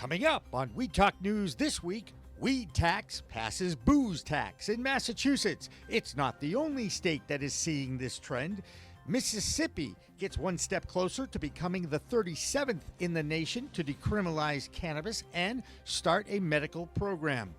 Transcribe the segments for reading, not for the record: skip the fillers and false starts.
Coming up on We Talk News this week, weed tax passes booze tax in Massachusetts. It's not the only state that is seeing this trend. Mississippi gets one step closer to becoming the 37th in the nation to decriminalize cannabis and start a medical program.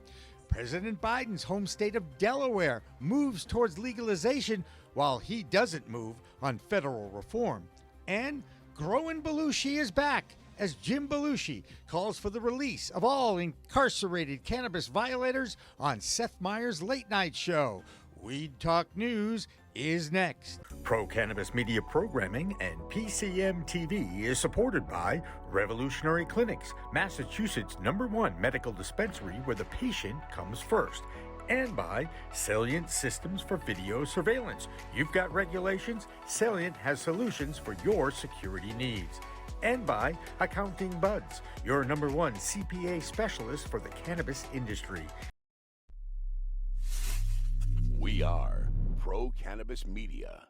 President Biden's home state of Delaware moves towards legalization while he doesn't move on federal reform. And Growin Belushi is back as Jim Belushi calls for the release of all incarcerated cannabis violators on Seth Meyers' late night show. Weed Talk News is next. Pro-Cannabis Media Programming and PCM TV is supported by Revolutionary Clinics, Massachusetts' #1 medical dispensary where the patient comes first, and by Salient Systems for Video Surveillance. You've got regulations, Salient has solutions for your security needs. And by Accounting Buds, your #1 CPA specialist for the cannabis industry. We are Pro-Cannabis Media.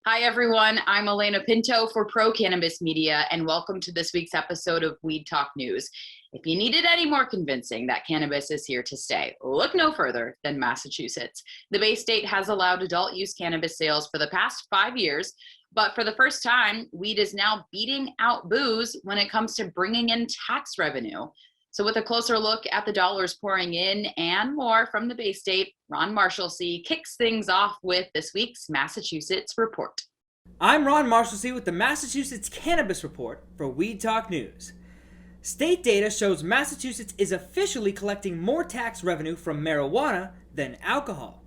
Hi, everyone. I'm Alaina Pinto for Pro-Cannabis Media, and welcome to this week's episode of Weed Talk News. If you needed any more convincing that cannabis is here to stay, look no further than Massachusetts. The Bay State has allowed adult use cannabis sales for the past 5 years, but for the first time, weed is now beating out booze when it comes to bringing in tax revenue. So with a closer look at the dollars pouring in and more from the Bay State, Ron Marshalsea kicks things off with this week's Massachusetts Report. I'm Ron Marshalsea with the Massachusetts Cannabis Report for Weed Talk News. State data shows Massachusetts is officially collecting more tax revenue from marijuana than alcohol.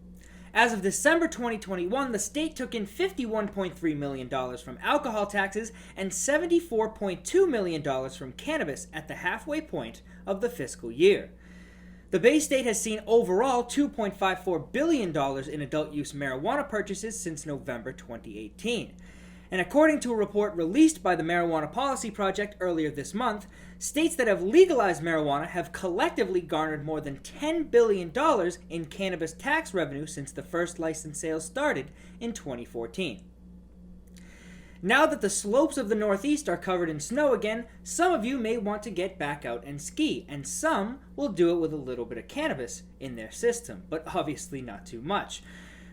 As of December 2021, the state took in $51.3 million from alcohol taxes and $74.2 million from cannabis at the halfway point of the fiscal year. The Bay State has seen overall $2.54 billion in adult use marijuana purchases since November 2018. And according to a report released by the Marijuana Policy Project earlier this month, states that have legalized marijuana have collectively garnered more than $10 billion in cannabis tax revenue since the first licensed sales started in 2014. Now that the slopes of the Northeast are covered in snow again, some of you may want to get back out and ski, and some will do it with a little bit of cannabis in their system, but obviously not too much.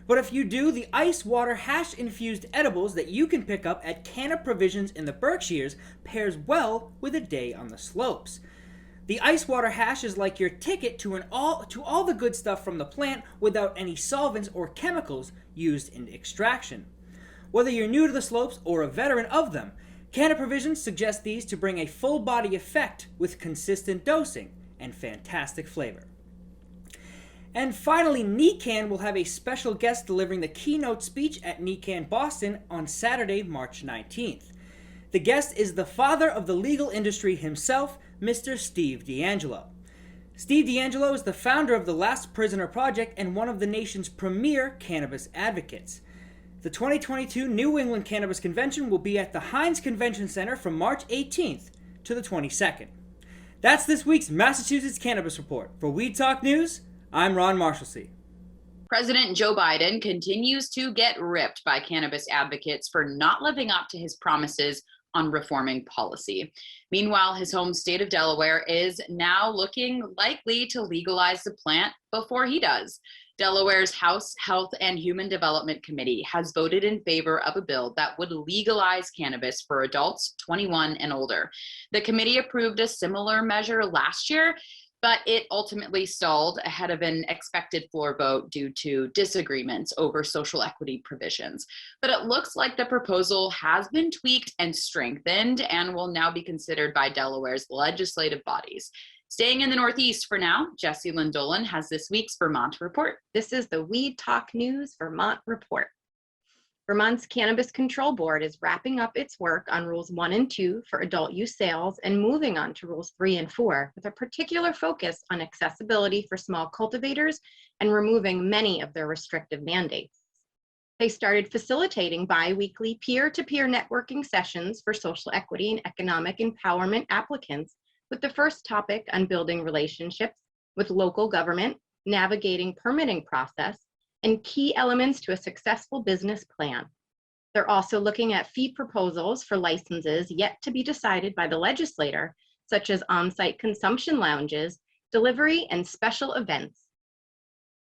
But if you do, the ice water hash-infused edibles that you can pick up at Canna Provisions in the Berkshires pairs well with a day on the slopes. The ice water hash is like your ticket to all the good stuff from the plant without any solvents or chemicals used in extraction. Whether you're new to the slopes or a veteran of them, Canna Provisions suggests these to bring a full-body effect with consistent dosing and fantastic flavor. And finally, NECAN will have a special guest delivering the keynote speech at NECAN Boston on Saturday, March 19th. The guest is the father of the legal industry himself, Mr. Steve D'Angelo. Steve D'Angelo is the founder of the Last Prisoner Project and one of the nation's premier cannabis advocates. The 2022 New England Cannabis Convention will be at the Heinz Convention Center from March 18th to the 22nd. That's this week's Massachusetts Cannabis Report. For Weed Talk News, I'm Ron Marshalsea. President Joe Biden continues to get ripped by cannabis advocates for not living up to his promises on reforming policy. Meanwhile, his home state of Delaware is now looking likely to legalize the plant before he does. Delaware's House Health and Human Development Committee has voted in favor of a bill that would legalize cannabis for adults 21 and older. The committee approved a similar measure last year, but it ultimately stalled ahead of an expected floor vote due to disagreements over social equity provisions. But it looks like the proposal has been tweaked and strengthened and will now be considered by Delaware's legislative bodies. Staying in the Northeast for now, Jessie Lynn Dolan has this week's Vermont Report. This is the Weed Talk News Vermont Report. Vermont's Cannabis Control Board is wrapping up its work on Rules 1 and 2 for adult use sales and moving on to Rules 3 and 4 with a particular focus on accessibility for small cultivators and removing many of their restrictive mandates. They started facilitating bi-weekly peer-to-peer networking sessions for social equity and economic empowerment applicants with the first topic on building relationships with local government, navigating permitting process, and key elements to a successful business plan. They're also looking at fee proposals for licenses yet to be decided by the legislator, such as on-site consumption lounges, delivery, and special events.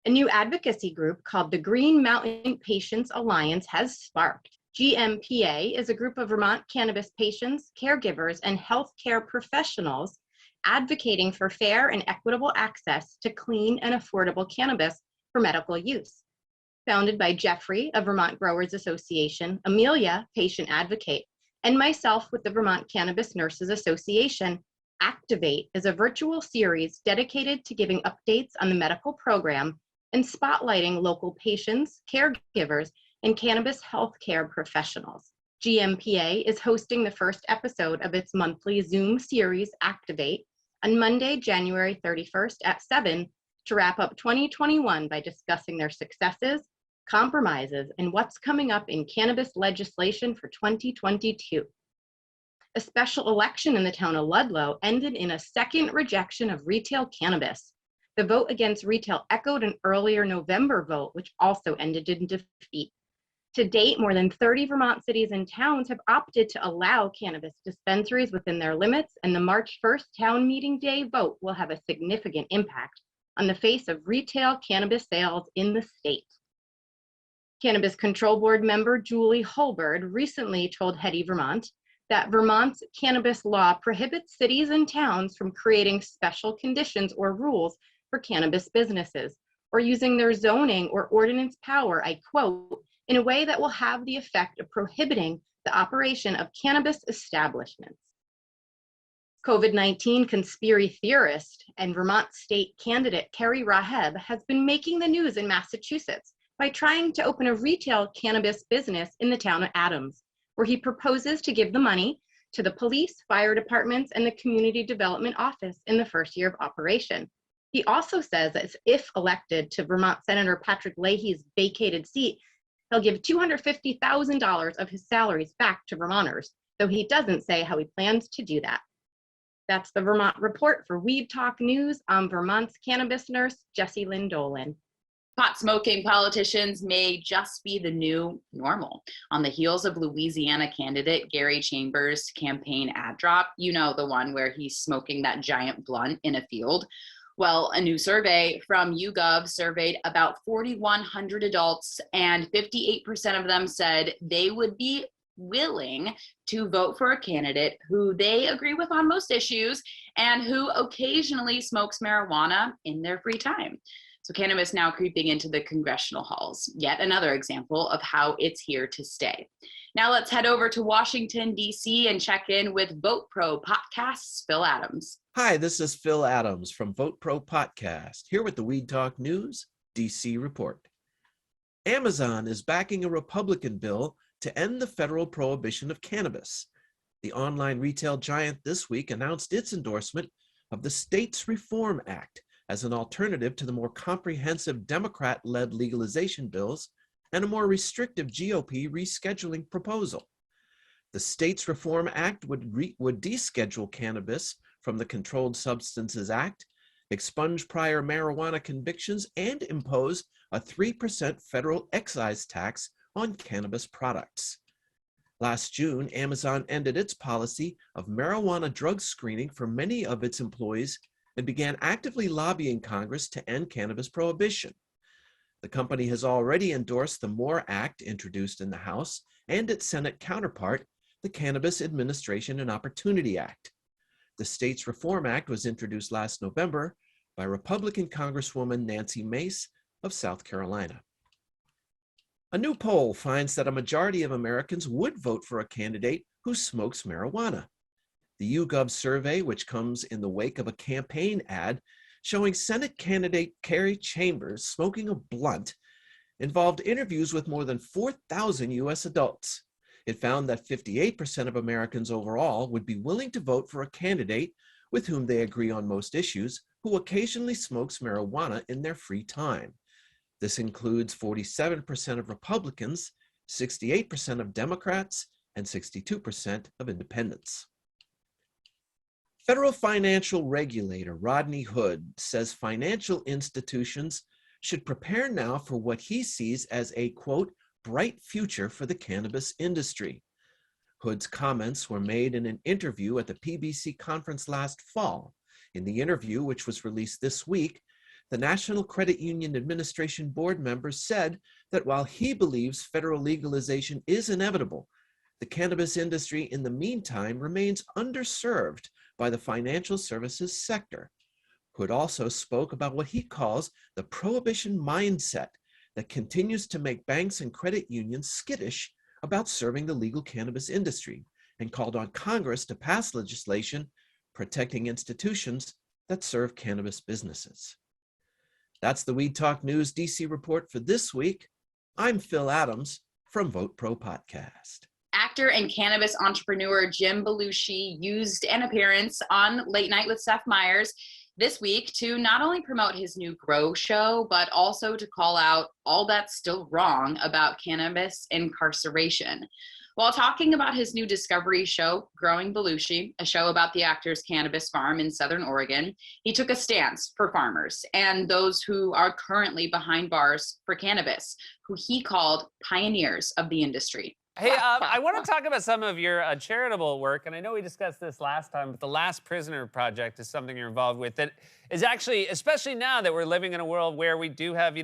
A new advocacy group called the Green Mountain Patients Alliance has sparked. GMPA is a group of Vermont cannabis patients, caregivers, and healthcare professionals advocating for fair and equitable access to clean and affordable cannabis for medical use. Founded by Jeffrey of Vermont Growers Association, Amelia, patient advocate, and myself with the Vermont Cannabis Nurses Association, Activate is a virtual series dedicated to giving updates on the medical program and spotlighting local patients, caregivers, and cannabis healthcare professionals. GMPA is hosting the first episode of its monthly Zoom series, Activate, on Monday, January 31st at 7 to wrap up 2021 by discussing their successes, compromises, and what's coming up in cannabis legislation for 2022. A special election in the town of Ludlow ended in a second rejection of retail cannabis. The vote against retail echoed an earlier November vote, which also ended in defeat. To date, more than 30 Vermont cities and towns have opted to allow cannabis dispensaries within their limits, and the March 1st town meeting day vote will have a significant impact on the face of retail cannabis sales in the state. Cannabis Control Board member Julie Holberd recently told Hetty Vermont that Vermont's cannabis law prohibits cities and towns from creating special conditions or rules for cannabis businesses, or using their zoning or ordinance power, I quote, in a way that will have the effect of prohibiting the operation of cannabis establishments. COVID-19 conspiracy theorist and Vermont state candidate Carrie Raheb has been making the news in Massachusetts by trying to open a retail cannabis business in the town of Adams, where he proposes to give the money to the police, fire departments, and the community development office in the first year of operation. He also says that if elected to Vermont Senator Patrick Leahy's vacated seat, he'll give $250,000 of his salaries back to Vermonters, though he doesn't say how he plans to do that. That's the Vermont Report for Weed Talk News. I'm Vermont's cannabis nurse, Jessie Lynn Dolan. Pot smoking politicians may just be the new normal. On the heels of Louisiana candidate Gary Chambers' campaign ad drop, you know, the one where he's smoking that giant blunt in a field. Well, a new survey from YouGov surveyed about 4,100 adults, and 58% of them said they would be willing to vote for a candidate who they agree with on most issues and who occasionally smokes marijuana in their free time. So cannabis now creeping into the congressional halls, yet another example of how it's here to stay. Now let's head over to Washington, D.C. and check in with Vote Pro Podcast's Phil Adams. Hi, this is Phil Adams from Vote Pro Podcast, here with the Weed Talk News D.C. report. Amazon is backing a Republican bill to end the federal prohibition of cannabis. The online retail giant this week announced its endorsement of the States Reform Act as an alternative to the more comprehensive Democrat-led legalization bills and a more restrictive GOP rescheduling proposal. The States Reform Act would deschedule cannabis from the Controlled Substances Act, expunge prior marijuana convictions, and impose a 3% federal excise tax on cannabis products. Last June, Amazon ended its policy of marijuana drug screening for many of its employees and began actively lobbying Congress to end cannabis prohibition. The company has already endorsed the MORE Act introduced in the House and its Senate counterpart, the Cannabis Administration and Opportunity Act. The States Reform Act was introduced last November by Republican Congresswoman Nancy Mace of South Carolina. A new poll finds that a majority of Americans would vote for a candidate who smokes marijuana. The YouGov survey, which comes in the wake of a campaign ad showing Senate candidate Gary Chambers smoking a blunt, involved interviews with more than 4,000 U.S. adults. It found that 58% of Americans overall would be willing to vote for a candidate with whom they agree on most issues, who occasionally smokes marijuana in their free time. This includes 47% of Republicans, 68% of Democrats, and 62% of independents. Federal financial regulator Rodney Hood says financial institutions should prepare now for what he sees as a, quote, bright future for the cannabis industry. Hood's comments were made in an interview at the PBC conference last fall. In the interview, which was released this week, the National Credit Union Administration board member said that while he believes federal legalization is inevitable, the cannabis industry in the meantime remains underserved by the financial services sector. Hood also spoke about what he calls the prohibition mindset that continues to make banks and credit unions skittish about serving the legal cannabis industry, and called on Congress to pass legislation protecting institutions that serve cannabis businesses. That's the Weed Talk News DC report for this week. I'm Phil Adams from Vote Pro Podcast. Actor and cannabis entrepreneur Jim Belushi used an appearance on Late Night with Seth Meyers this week to not only promote his new Grow show, but also to call out all that's still wrong about cannabis incarceration. While talking about his new Discovery show, Growin Belushi, a show about the actor's cannabis farm in Southern Oregon, he took a stance for farmers and those who are currently behind bars for cannabis, who he called pioneers of the industry. Hey, I want to talk about some of your charitable work, and I know we discussed this last time, but the Last Prisoner Project is something you're involved with that is actually, especially now that we're living in a world where we do have,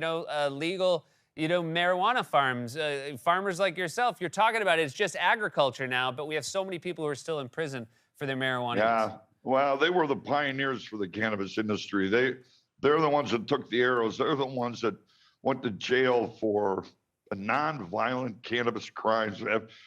legal, marijuana farms. Farmers like yourself, you're talking about it's just agriculture now, but we have so many people who are still in prison for their marijuana. Yeah, well, they were the pioneers for the cannabis industry. They're the ones that took the arrows. They're the ones that went to jail for non-violent cannabis crimes,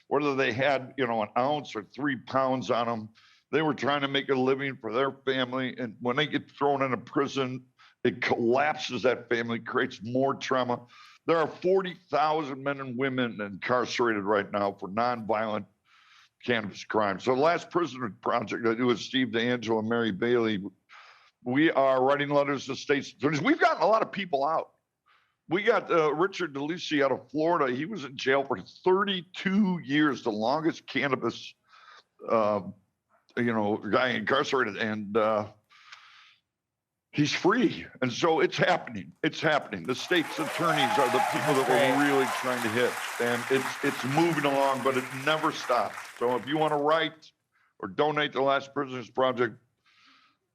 whether they had, an ounce or 3 pounds on them. They were trying to make a living for their family. And when they get thrown into prison, it collapses that family, creates more trauma. There are 40,000 men and women incarcerated right now for non-violent cannabis crimes. So the Last Prisoner Project I do with Steve DeAngelo and Mary Bailey, we are writing letters to states attorneys. We've gotten a lot of people out. We got Richard DeLucy out of Florida. He was in jail for 32 years, the longest cannabis, guy incarcerated, and he's free. And so it's happening. It's happening. The state's attorneys are the people that we're really trying to hit, and it's moving along, but it never stops. So if you want to write or donate to the Last Prisoners Project,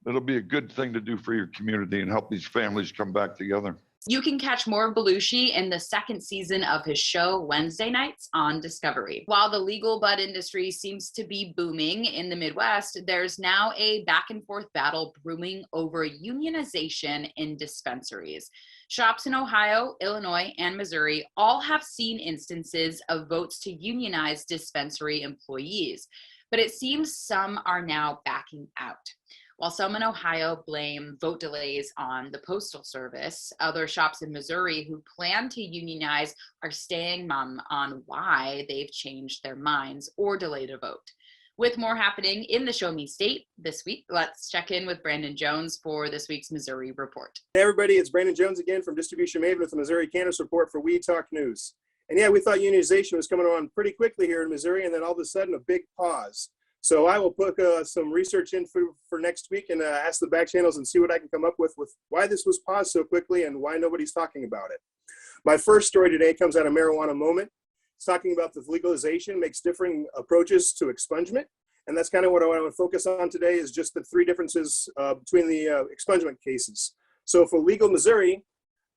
it'll be a good thing to do for your community and help these families come back together. You can catch more of Belushi in the second season of his show Wednesday nights on Discovery. While the legal bud industry seems to be booming in the Midwest, there's now a back and forth battle brewing over unionization in dispensaries. Shops in Ohio, Illinois, and Missouri all have seen instances of votes to unionize dispensary employees, but it seems some are now backing out. While some in Ohio blame vote delays on the Postal Service, other shops in Missouri who plan to unionize are staying mum on why they've changed their minds or delayed a vote. With more happening in the Show Me State this week, let's check in with Brandon Jones for this week's Missouri Report. Hey everybody, it's Brandon Jones again from Distribution Maven with the Missouri Cannabis Report for Weed Talk News. And yeah, we thought unionization was coming on pretty quickly here in Missouri, and then all of a sudden a big pause. So I will put some research in for next week and ask the back channels and see what I can come up with why this was paused so quickly and why nobody's talking about it. My first story today comes out of Marijuana Moment. It's talking about the legalization makes differing approaches to expungement. And that's kind of what I want to focus on today is just the three differences between the expungement cases. So for legal Missouri,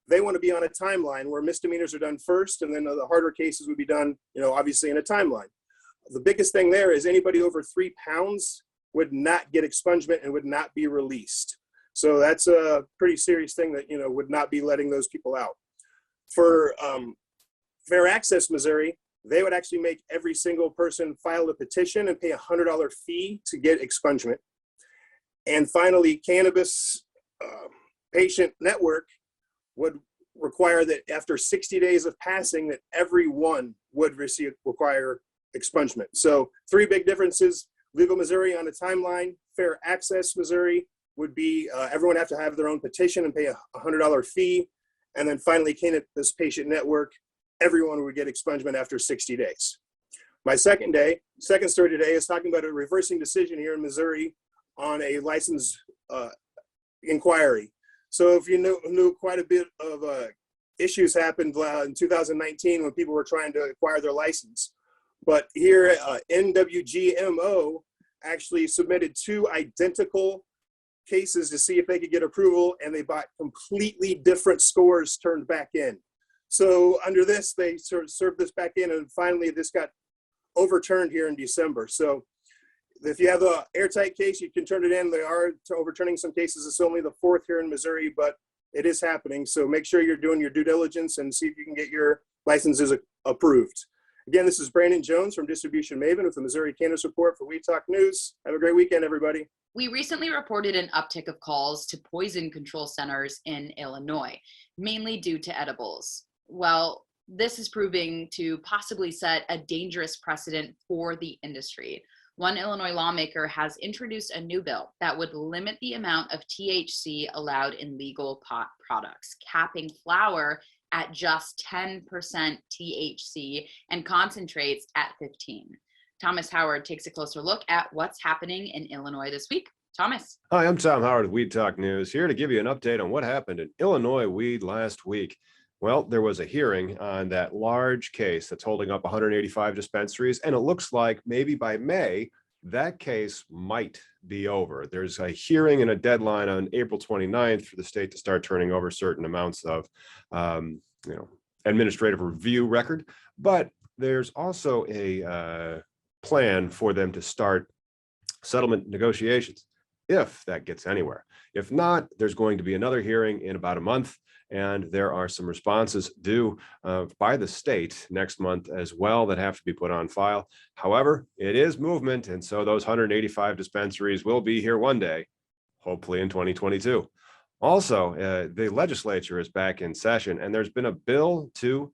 they want to be on a timeline where misdemeanors are done first, and then the harder cases would be done, obviously in a timeline. The biggest thing there is anybody over 3 pounds would not get expungement and would not be released. So that's a pretty serious thing that, would not be letting those people out. For Fair Access Missouri, they would actually make every single person file a petition and pay a $100 fee to get expungement. And finally, Cannabis Patient Network would require that after 60 days of passing that everyone would require expungement. So 3 big differences. Legal Missouri on a timeline. Fair Access Missouri would be everyone have to have their own petition and pay a $100 fee. And then finally, Cannabis Patient Network, everyone would get expungement after 60 days. My second story today is talking about a reversing decision here in Missouri on a license inquiry. So if you knew quite a bit of issues happened in 2019 when people were trying to acquire their license. But here, NWGMO actually submitted 2 identical cases to see if they could get approval, and they got completely different scores turned back in. So under this, they sort of served this back in, and finally this got overturned here in December. So if you have an airtight case, you can turn it in. They are overturning some cases. It's only the 4th here in Missouri, but it is happening. So make sure you're doing your due diligence and see if you can get your licenses approved. Again, this is Brandon Jones from Distribution Maven with the Missouri Cannabis Report for Weed Talk News. Have a great weekend, everybody. We recently reported an uptick of calls to poison control centers in Illinois, mainly due to edibles. Well, this is proving to possibly set a dangerous precedent for the industry. One Illinois lawmaker has introduced a new bill that would limit the amount of THC allowed in legal pot products, capping flower at just 10% THC and concentrates at 15%. Thomas Howard takes a closer look at what's happening in Illinois this week. Thomas. Hi, I'm Tom Howard with Weed Talk News, here to give you an update on what happened in Illinois weed last week. Well, there was a hearing on that large case that's holding up 185 dispensaries, and it looks like maybe by May, that case might be over. There's a hearing and a deadline on April 29th for the state to start turning over certain amounts of, administrative review record, but there's also a plan for them to start settlement negotiations if that gets anywhere. If not, there's going to be another hearing in about a month, and there are some responses due by the state next month as well that have to be put on file. However, it is movement, and so those 185 dispensaries will be here one day, hopefully in 2022. Also, the legislature is back in session, and there's been a bill to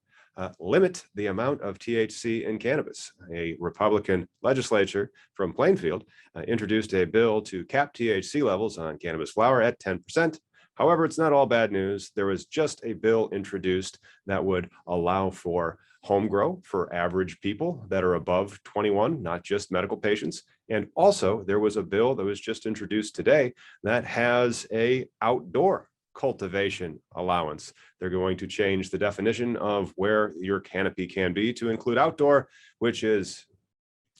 limit the amount of THC in cannabis. A Republican legislature from Plainfield introduced a bill to cap THC levels on cannabis flower at 10%. However, it's not all bad news. There was just a bill introduced that would allow for home grow for average people that are above 21, not just medical patients. And also there was a bill that was just introduced today that has a outdoor cultivation allowance. They're going to change the definition of where your canopy can be to include outdoor, which is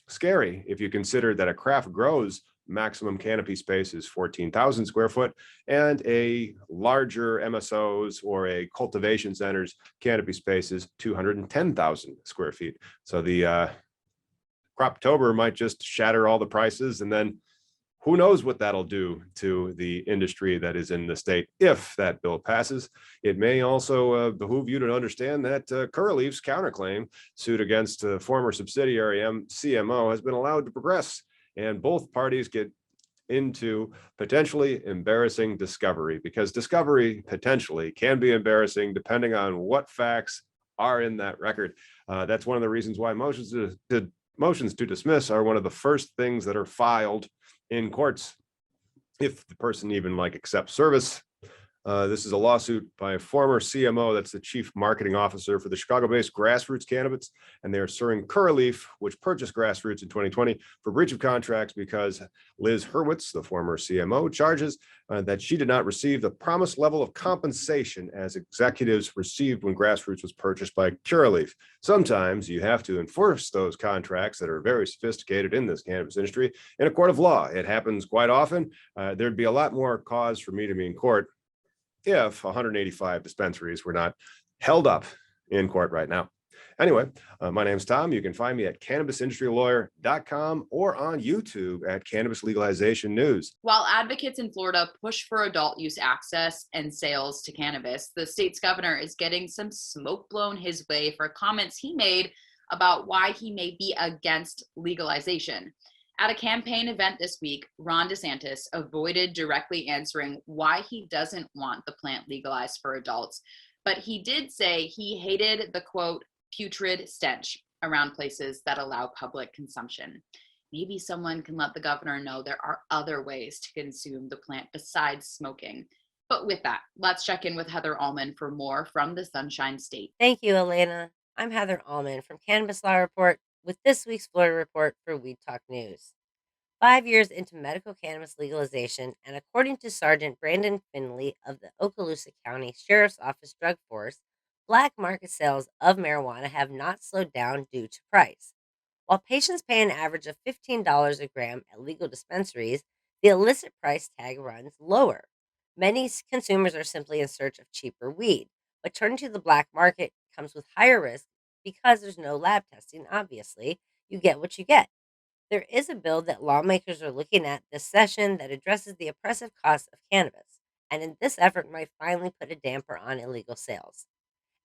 scary if you consider that a craft grows maximum canopy space is 14,000 square foot, and a larger MSO's or a cultivation center's canopy space is 210,000 square feet. So the Croptober might just shatter all the prices, and then who knows what that'll do to the industry that is in the state if that bill passes. It may also behoove you to understand that Curaleaf's counterclaim suit against former subsidiary CMO has been allowed to progress, and both parties get into potentially embarrassing discovery, because discovery potentially can be embarrassing depending on what facts are in that record. That's one of the reasons why motions to dismiss are one of the first things that are filed in courts if the person even accepts service. This is a lawsuit by a former CMO that's the chief marketing officer for the Chicago-based Grassroots Cannabis, and they are suing Curaleaf, which purchased Grassroots in 2020, for breach of contracts because Liz Hurwitz, the former CMO, charges that she did not receive the promised level of compensation as executives received when Grassroots was purchased by Curaleaf. Sometimes you have to enforce those contracts that are very sophisticated in this cannabis industry in a court of law. It happens quite often. There'd be a lot more cause for me to be in court if 185 dispensaries were not held up in court right now. Anyway, my name's Tom. You can find me at cannabisindustrylawyer.com or on YouTube at Cannabis Legalization News. While advocates in Florida push for adult use access and sales to cannabis, the state's governor is getting some smoke blown his way for comments he made about why he may be against legalization. At a campaign event this week, Ron DeSantis avoided directly answering why he doesn't want the plant legalized for adults, but he did say he hated the, quote, putrid stench around places that allow public consumption. Maybe someone can let the governor know there are other ways to consume the plant besides smoking. But with that, let's check in with Heather Allman for more from the Sunshine State. Thank you, Alaina. I'm Heather Allman from Cannabis Law Report with this week's Florida Report for Weed Talk News. 5 years into medical cannabis legalization, and according to Sergeant Brandon Finley of the Okaloosa County Sheriff's Office Drug Force, black market sales of marijuana have not slowed down due to price. While patients pay an average of $15 a gram at legal dispensaries, the illicit price tag runs lower. Many consumers are simply in search of cheaper weed, but turning to the black market comes with higher risk because there's no lab testing, obviously. You get what you get. There is a bill that lawmakers are looking at this session that addresses the oppressive cost of cannabis, and in this effort might finally put a damper on illegal sales.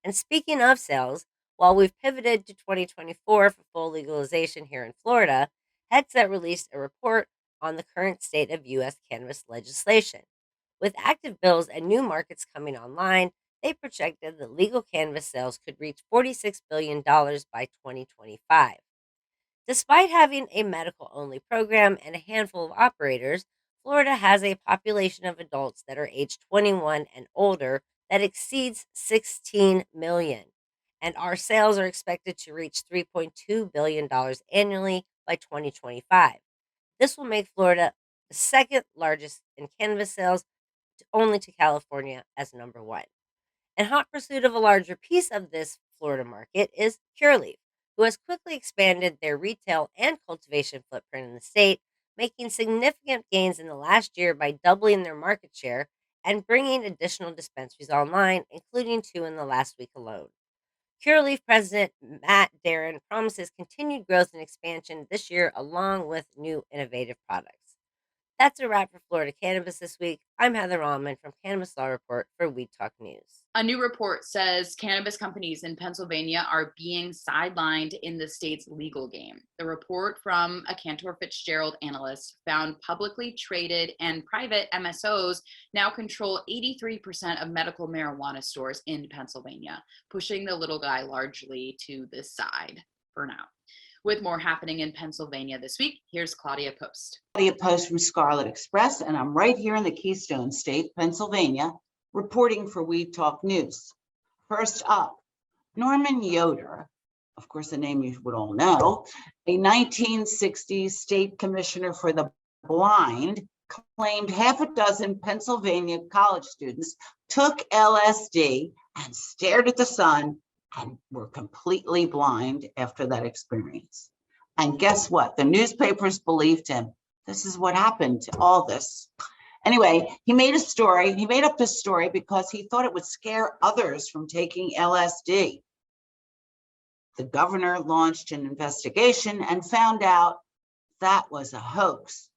And speaking of sales, while we've pivoted to 2024 for full legalization here in Florida, Headset released a report on the current state of U.S. cannabis legislation. With active bills and new markets coming online, they projected that legal cannabis sales could reach $46 billion by 2025. Despite having a medical only program and a handful of operators, Florida has a population of adults that are age 21 and older that exceeds 16 million. And our sales are expected to reach $3.2 billion annually by 2025. This will make Florida the second largest in cannabis sales, only to California as number one. In hot pursuit of a larger piece of this Florida market is Curaleaf, who has quickly expanded their retail and cultivation footprint in the state, making significant gains in the last year by doubling their market share and bringing additional dispensaries online, including 2 in the last week alone. Curaleaf President Matt Darren promises continued growth and expansion this year, along with new innovative products. That's a wrap for Florida Cannabis this week. I'm Heather Allman from Cannabis Law Report for Weed Talk News. A new report says cannabis companies in Pennsylvania are being sidelined in the state's legal game. The report from a Cantor Fitzgerald analyst found publicly traded and private MSOs now control 83% of medical marijuana stores in Pennsylvania, pushing the little guy largely to the side for now. With more happening in Pennsylvania this week, here's Claudia Post. Claudia Post from Scarlet Express, and I'm right here in the Keystone State, Pennsylvania, reporting for Weed Talk News. First up, Norman Yoder, of course, a name you would all know, a 1960s state commissioner for the blind, claimed half a dozen Pennsylvania college students took LSD and stared at the sun and were completely blind after that experience. And guess what? The newspapers believed him. This is what happened to all this. Anyway, he made up this story because he thought it would scare others from taking LSD. The governor launched an investigation and found out that was a hoax.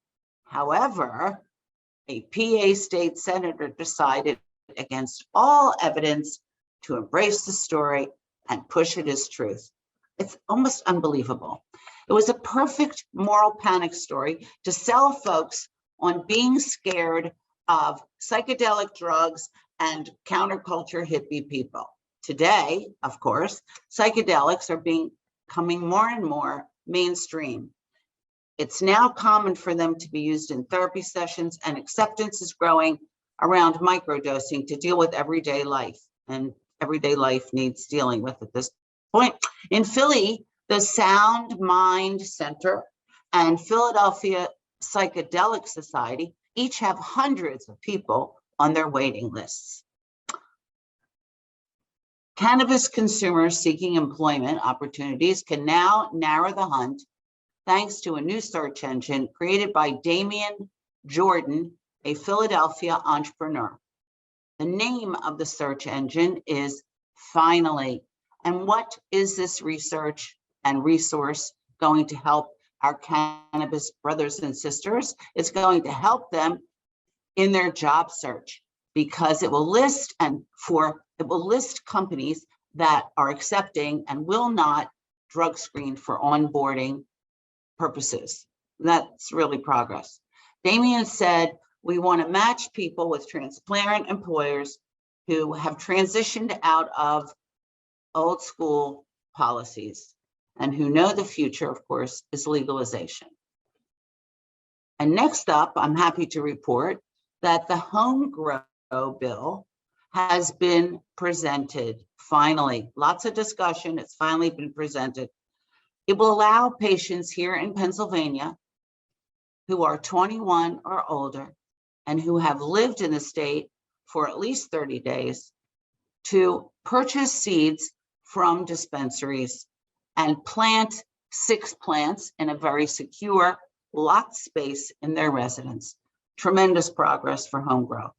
However, a PA state senator decided against all evidence to embrace the story and push it as truth. It's almost unbelievable. It was a perfect moral panic story to sell folks on being scared of psychedelic drugs and counterculture hippie people. Today, of course, psychedelics are becoming more and more mainstream. It's now common for them to be used in therapy sessions, and acceptance is growing around microdosing to deal with everyday life. And everyday life needs dealing with at this point. In Philly, the Sound Mind Center and Philadelphia Psychedelic Society each have hundreds of people on their waiting lists. Cannabis consumers seeking employment opportunities can now narrow the hunt thanks to a new search engine created by Damian Jordan, a Philadelphia entrepreneur. The name of the search engine is Finally. And what is this research and resource going to help our cannabis brothers and sisters? It's going to help them in their job search because it will list companies that are accepting and will not drug screen for onboarding purposes. That's really progress. Damian said, we want to match people with transparent employers who have transitioned out of old school policies and who know the future, of course, is legalization. And next up, I'm happy to report that the home grow bill has been presented, finally. Lots of discussion, it's finally been presented. It will allow patients here in Pennsylvania who are 21 or older and who have lived in the state for at least 30 days to purchase seeds from dispensaries and plant 6 plants in a very secure, locked space in their residence. Tremendous progress for home grow.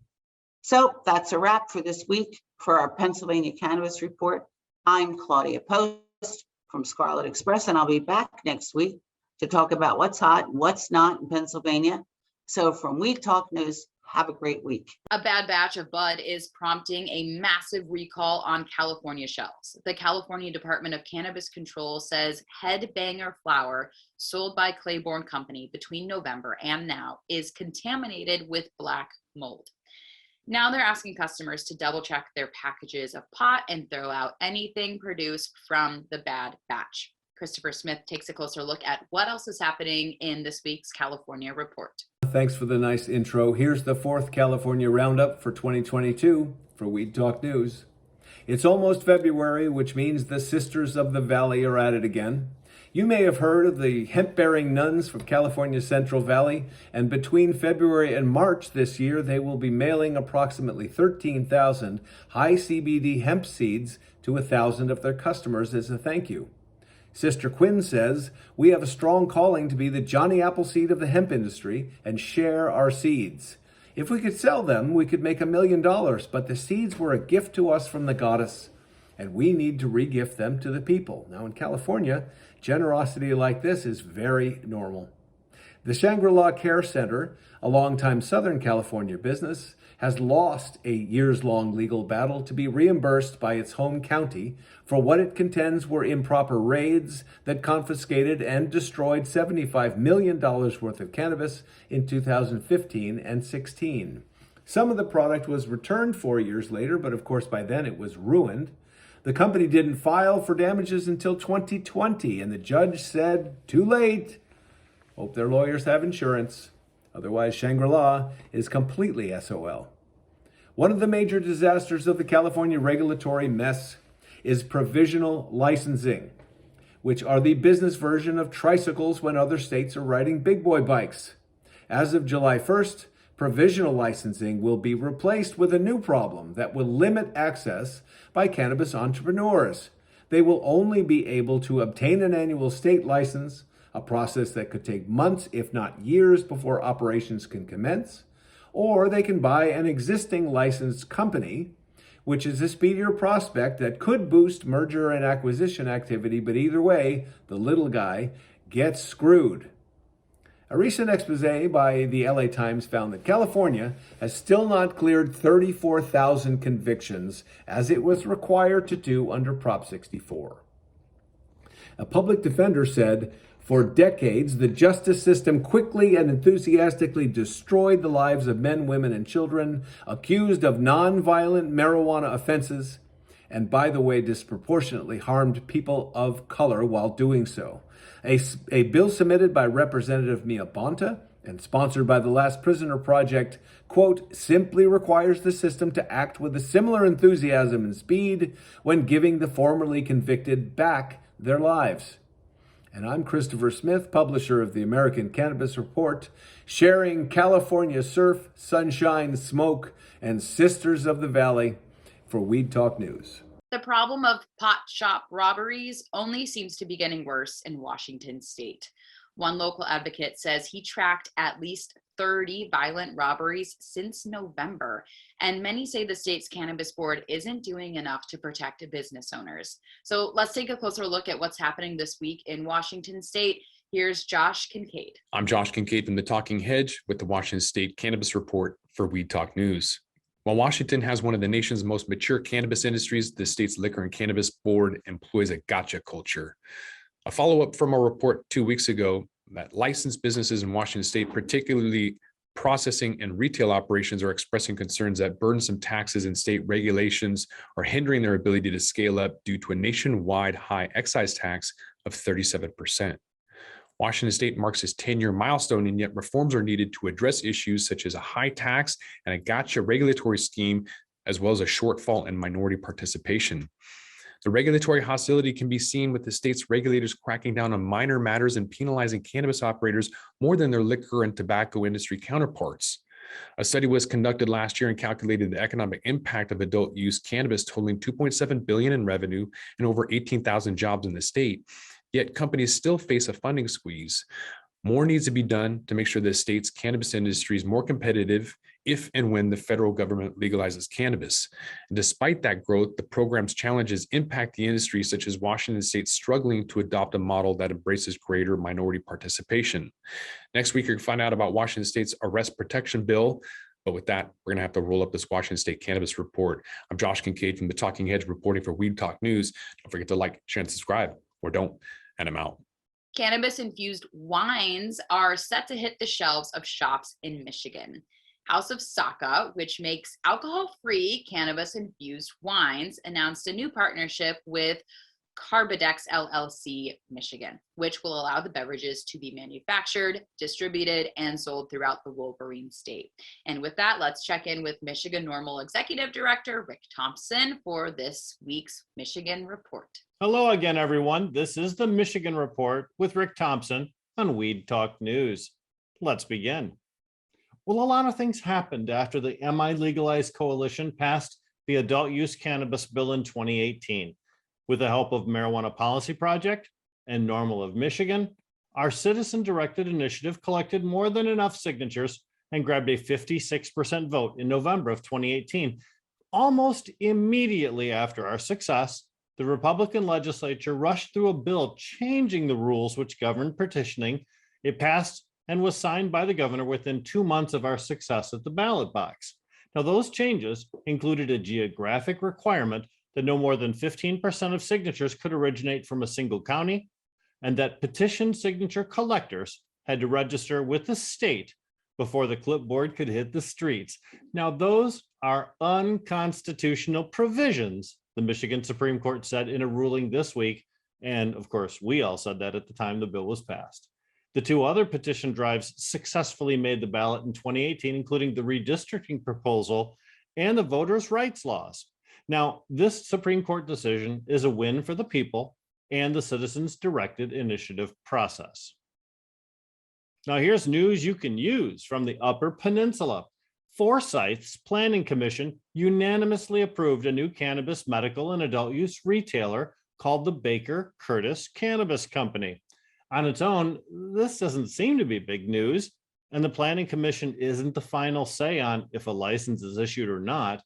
So that's a wrap for this week for our Pennsylvania Cannabis Report. I'm Claudia Post from Scarlet Express, and I'll be back next week to talk about what's hot, what's not in Pennsylvania. So from Weed Talk News, have a great week. A bad batch of bud is prompting a massive recall on California shelves. The California Department of Cannabis Control says Headbanger flower sold by Claiborne Company between November and now is contaminated with black mold. Now they're asking customers to double check their packages of pot and throw out anything produced from the bad batch. Christopher Smith takes a closer look at what else is happening in this week's California Report. Thanks for the nice intro. Here's the 4th California Roundup for 2022 for Weed Talk News. It's almost February, which means the Sisters of the Valley are at it again. You may have heard of the hemp-bearing nuns from California's Central Valley, and between February and March this year, they will be mailing approximately 13,000 high CBD hemp seeds to 1,000 of their customers as a thank you. Sister Quinn says, "We have a strong calling to be the Johnny Appleseed of the hemp industry and share our seeds. If we could sell them, we could make $1 million, but the seeds were a gift to us from the goddess, and we need to re-gift them to the people." Now in California, generosity like this is very normal. The Shangri-La Care Center, a longtime Southern California business, has lost a years-long legal battle to be reimbursed by its home county for what it contends were improper raids that confiscated and destroyed $75 million worth of cannabis in 2015 and 16. Some of the product was returned 4 years later, but of course by then it was ruined. The company didn't file for damages until 2020, and the judge said, "Too late. Hope their lawyers have insurance. Otherwise, Shangri-La is completely SOL." One of the major disasters of the California regulatory mess is provisional licensing, which are the business version of tricycles when other states are riding big boy bikes. As of July 1st, provisional licensing will be replaced with a new problem that will limit access by cannabis entrepreneurs. They will only be able to obtain an annual state license, a process that could take months, if not years, before operations can commence, or they can buy an existing licensed company, which is a speedier prospect that could boost merger and acquisition activity, but either way, the little guy gets screwed. A recent expose by the LA Times found that California has still not cleared 34,000 convictions as it was required to do under Prop 64. A public defender said, "For decades, the justice system quickly and enthusiastically destroyed the lives of men, women, and children accused of nonviolent marijuana offenses, and by the way, disproportionately harmed people of color while doing so." A bill submitted by Representative Mia Bonta and sponsored by the Last Prisoner Project, quote, "simply requires the system to act with a similar enthusiasm and speed when giving the formerly convicted back their lives." And I'm Christopher Smith, publisher of the American Cannabis Report, sharing California surf, sunshine, smoke, and Sisters of the Valley for Weed Talk News. The problem of pot shop robberies only seems to be getting worse in Washington state. One local advocate says he tracked at least 30 violent robberies since November, and many say the state's cannabis board isn't doing enough to protect business owners. So let's take a closer look at what's happening this week in Washington state. Here's Josh Kincaid. I'm Josh Kincaid from the Talking Hedge with the Washington State Cannabis Report for Weed Talk News. While Washington has one of the nation's most mature cannabis industries, the state's Liquor and Cannabis Board employs a gotcha culture. A follow-up from our report 2 weeks ago that licensed businesses in Washington state, particularly processing and retail operations, are expressing concerns that burdensome taxes and state regulations are hindering their ability to scale up due to a nationwide high excise tax of 37%. Washington state marks its 10-year milestone, and yet reforms are needed to address issues such as a high tax and a gotcha regulatory scheme, as well as a shortfall in minority participation. The regulatory hostility can be seen with the state's regulators cracking down on minor matters and penalizing cannabis operators more than their liquor and tobacco industry counterparts. A study was conducted last year and calculated the economic impact of adult use cannabis totaling $2.7 billion in revenue and over 18,000 jobs in the state. Yet companies still face a funding squeeze. More needs to be done to make sure the state's cannabis industry is more competitive if and when the federal government legalizes cannabis. And despite that growth, the program's challenges impact the industry, such as Washington State struggling to adopt a model that embraces greater minority participation. Next week, you're going to find out about Washington State's arrest protection bill. But with that, we're going to have to roll up this Washington State Cannabis Report. I'm Josh Kincaid from the Talking Heads reporting for Weed Talk News. Don't forget to like, share, and subscribe, or don't, and I'm out. Cannabis-infused wines are set to hit the shelves of shops in Michigan. House of Saka, which makes alcohol-free cannabis-infused wines, announced a new partnership with Carbidex LLC Michigan, which will allow the beverages to be manufactured, distributed, and sold throughout the Wolverine state. And with that, let's check in with Michigan Normal Executive Director Rick Thompson for this week's Michigan Report. Hello again, everyone. This is the Michigan Report with Rick Thompson on Weed Talk News. Let's begin. Well, a lot of things happened after the MI Legalized Coalition passed the adult use cannabis bill in 2018. With the help of Marijuana Policy Project and Normal of Michigan, our citizen-directed initiative collected more than enough signatures and grabbed a 56% vote in November of 2018. Almost immediately after our success, the Republican legislature rushed through a bill changing the rules which govern petitioning. It passed and was signed by the governor within 2 months of our success at the ballot box. Now, those changes included a geographic requirement that no more than 15% of signatures could originate from a single county, and that petition signature collectors had to register with the state before the clipboard could hit the streets. Now, those are unconstitutional provisions, the Michigan Supreme Court said in a ruling this week, and of course, we all said that at the time the bill was passed. The two other petition drives successfully made the ballot in 2018, including the redistricting proposal and the voters' rights laws. Now, this Supreme Court decision is a win for the people and the citizens-directed initiative process. Now, here's news you can use from the Upper Peninsula. Forsyth's Planning Commission unanimously approved a new cannabis medical and adult use retailer called the Baker Curtis Cannabis Company. On its own, this doesn't seem to be big news, and the Planning Commission isn't the final say on if a license is issued or not.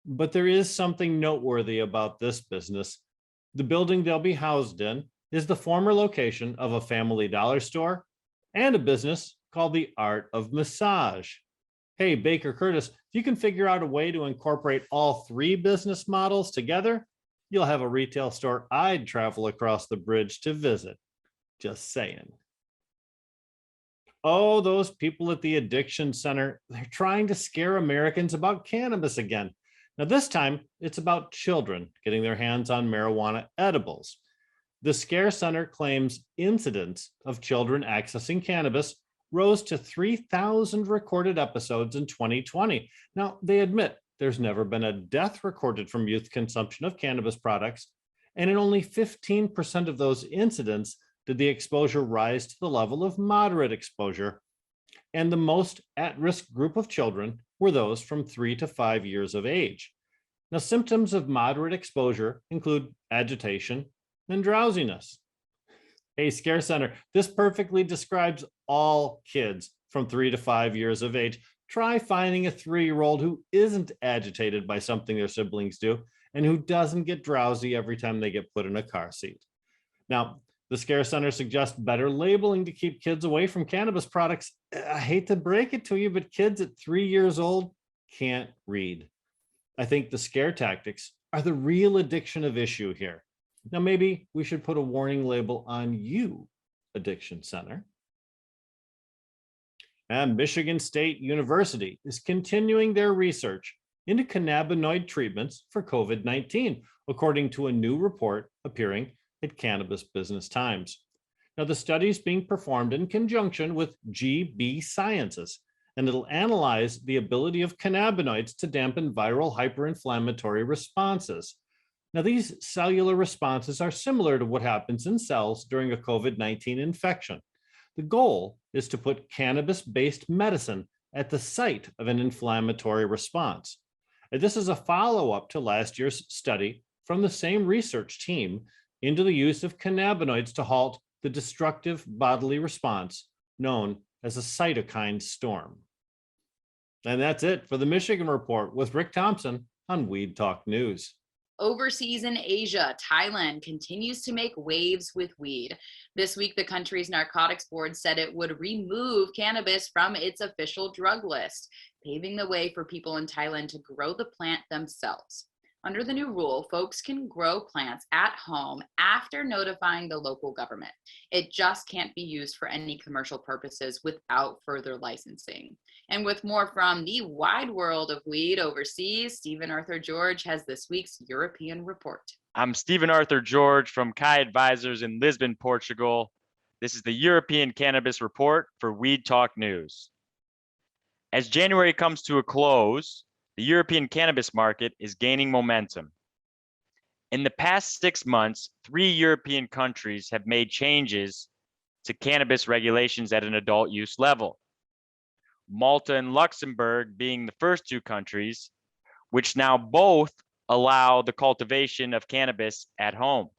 But there is something noteworthy about this business. The building they'll be housed in is the former location of a Family Dollar store and a business called the Art of Massage. Hey, Baker Curtis, if you can figure out a way to incorporate all three business models together, you'll have a retail store I'd travel across the bridge to visit. Just saying. Oh, those people at the addiction center, they're trying to scare Americans about cannabis again. Now, this time, it's about children getting their hands on marijuana edibles. The Scare Center claims incidents of children accessing cannabis rose to 3,000 recorded episodes in 2020. Now, they admit there's never been a death recorded from youth consumption of cannabis products, and in only 15% of those incidents did the exposure rise to the level of moderate exposure. And the most at-risk group of children were those from 3 to 5 years of age. Now, symptoms of moderate exposure include agitation and drowsiness. Hey, Scare Center, this perfectly describes all kids from 3 to 5 years of age. Try finding a 3-year-old who isn't agitated by something their siblings do and who doesn't get drowsy every time they get put in a car seat. Now, the Scare Center suggests better labeling to keep kids away from cannabis products. I hate to break it to you, but kids at 3 years old can't read. I think the scare tactics are the real addiction of issue here. Now, maybe we should put a warning label on you, Addiction Center. And Michigan State University is continuing their research into cannabinoid treatments for COVID-19, according to a new report appearing at Cannabis Business Times. Now, the study is being performed in conjunction with GB Sciences, and it'll analyze the ability of cannabinoids to dampen viral hyperinflammatory responses. Now, these cellular responses are similar to what happens in cells during a COVID-19 infection. The goal is to put cannabis-based medicine at the site of an inflammatory response. And this is a follow-up to last year's study from the same research team into the use of cannabinoids to halt the destructive bodily response known as a cytokine storm. And that's it for the Michigan Report with Rick Thompson on Weed Talk News. Overseas in Asia, Thailand continues to make waves with weed. This week, the country's narcotics board said it would remove cannabis from its official drug list, paving the way for people in Thailand to grow the plant themselves. Under the new rule, folks can grow plants at home after notifying the local government. It just can't be used for any commercial purposes without further licensing. And with more from the wide world of weed overseas, Stephen Arthur George has this week's European Report. I'm Stephen Arthur George from Kai Advisors in Lisbon, Portugal. This is the European Cannabis Report for Weed Talk News. As January comes to a close, the European cannabis market is gaining momentum. In the past 6 months, 3 European countries have made changes to cannabis regulations at an adult use level. Malta and Luxembourg being the first 2 countries, which now both allow the cultivation of cannabis at home.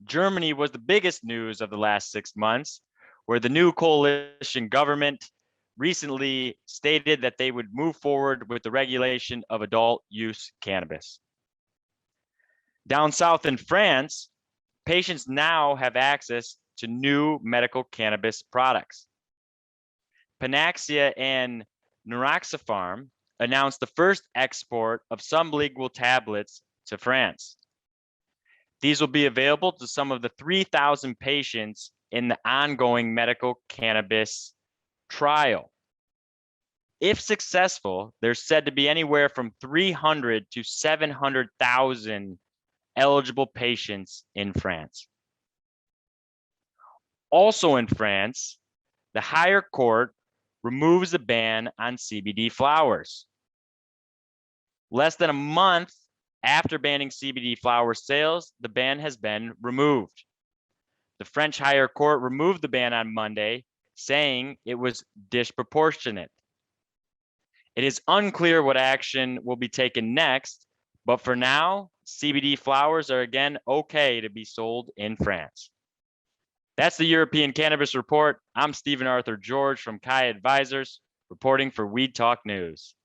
Germany was the biggest news of the last 6 months, where the new coalition government recently stated that they would move forward with the regulation of adult use cannabis. Down south in France, patients now have access to new medical cannabis products. Panaxia and Naraxipharm announced the first export of sublingual tablets to France. These will be available to some of the 3,000 patients in the ongoing medical cannabis trial. If successful, there's said to be anywhere from 300 to 700,000 eligible patients in France. Also in France, the higher court removes the ban on CBD flowers. Less than a month after banning CBD flower sales, the ban has been removed. The French higher court removed the ban on Monday, saying it was disproportionate. It is unclear what action will be taken next, but for now, CBD flowers are again okay to be sold in France. That's the European Cannabis Report. I'm Stephen Arthur George from Kai Advisors, reporting for Weed Talk News.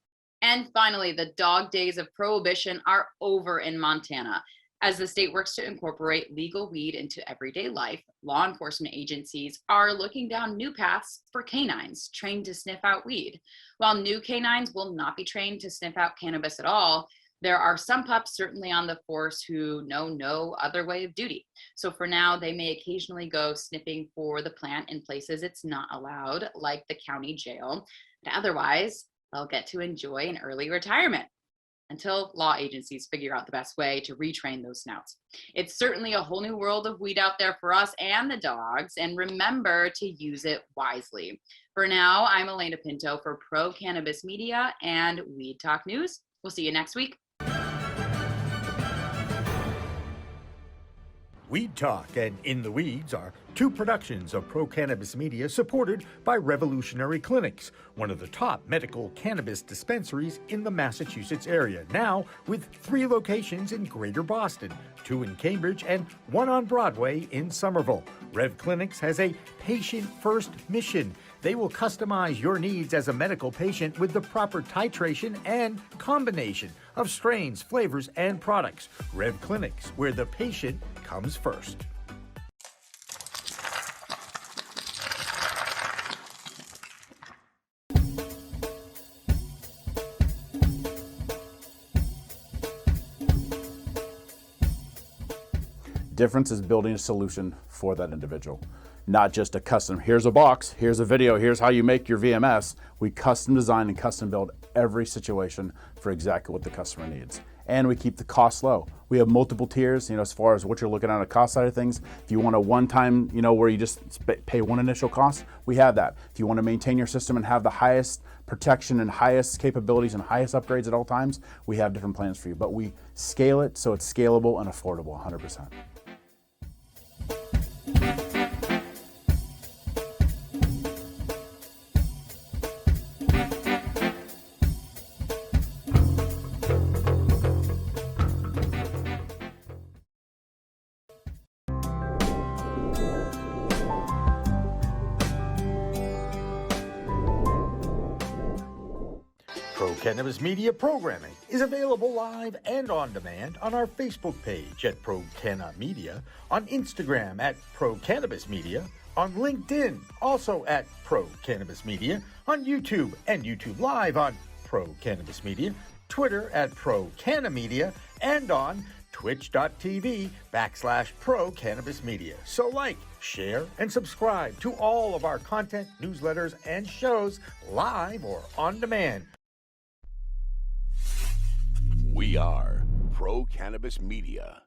And finally, the dog days of prohibition are over in Montana. As the state works to incorporate legal weed into everyday life, law enforcement agencies are looking down new paths for canines trained to sniff out weed. While new canines will not be trained to sniff out cannabis at all, there are some pups certainly on the force who know no other way of duty. So for now, they may occasionally go sniffing for the plant in places it's not allowed, like the county jail. But otherwise, they'll get to enjoy an early retirement until law agencies figure out the best way to retrain those snouts. It's certainly a whole new world of weed out there for us and the dogs, and remember to use it wisely. For now, I'm Alaina Pinto for Pro Cannabis Media and Weed Talk News. We'll see you next week. Weed Talk and In the Weeds are 2 productions of Pro Cannabis Media supported by Revolutionary Clinics, one of the top medical cannabis dispensaries in the Massachusetts area, now with 3 locations in Greater Boston, 2 in Cambridge and 1 on Broadway in Somerville. Rev Clinics has a patient-first mission. They will customize your needs as a medical patient with the proper titration and combination of strains, flavors, and products. Rev Clinics, where the patient comes first. Difference is building a solution for that individual, not just a custom, here's a box, here's a video, here's how you make your VMS. We custom design and custom build every situation for exactly what the customer needs. and we keep the costs low. We have multiple tiers, as far as what you're looking at on the cost side of things. If you want a one-time, where you just pay one initial cost, we have that. If you want to maintain your system and have the highest protection and highest capabilities and highest upgrades at all times, we have different plans for you. But we scale it so it's scalable and affordable 100%. Pro Cannabis Media programming is available live and on demand on our Facebook page at Pro Canna Media, on Instagram at Pro Cannabis Media, on LinkedIn also at Pro Cannabis Media, on YouTube and YouTube Live on Pro Cannabis Media, Twitter at Pro Canna Media, and on twitch.tv/Pro Cannabis Media. So share, and subscribe to all of our content, newsletters, and shows live or on demand. We are Pro Cannabis Media.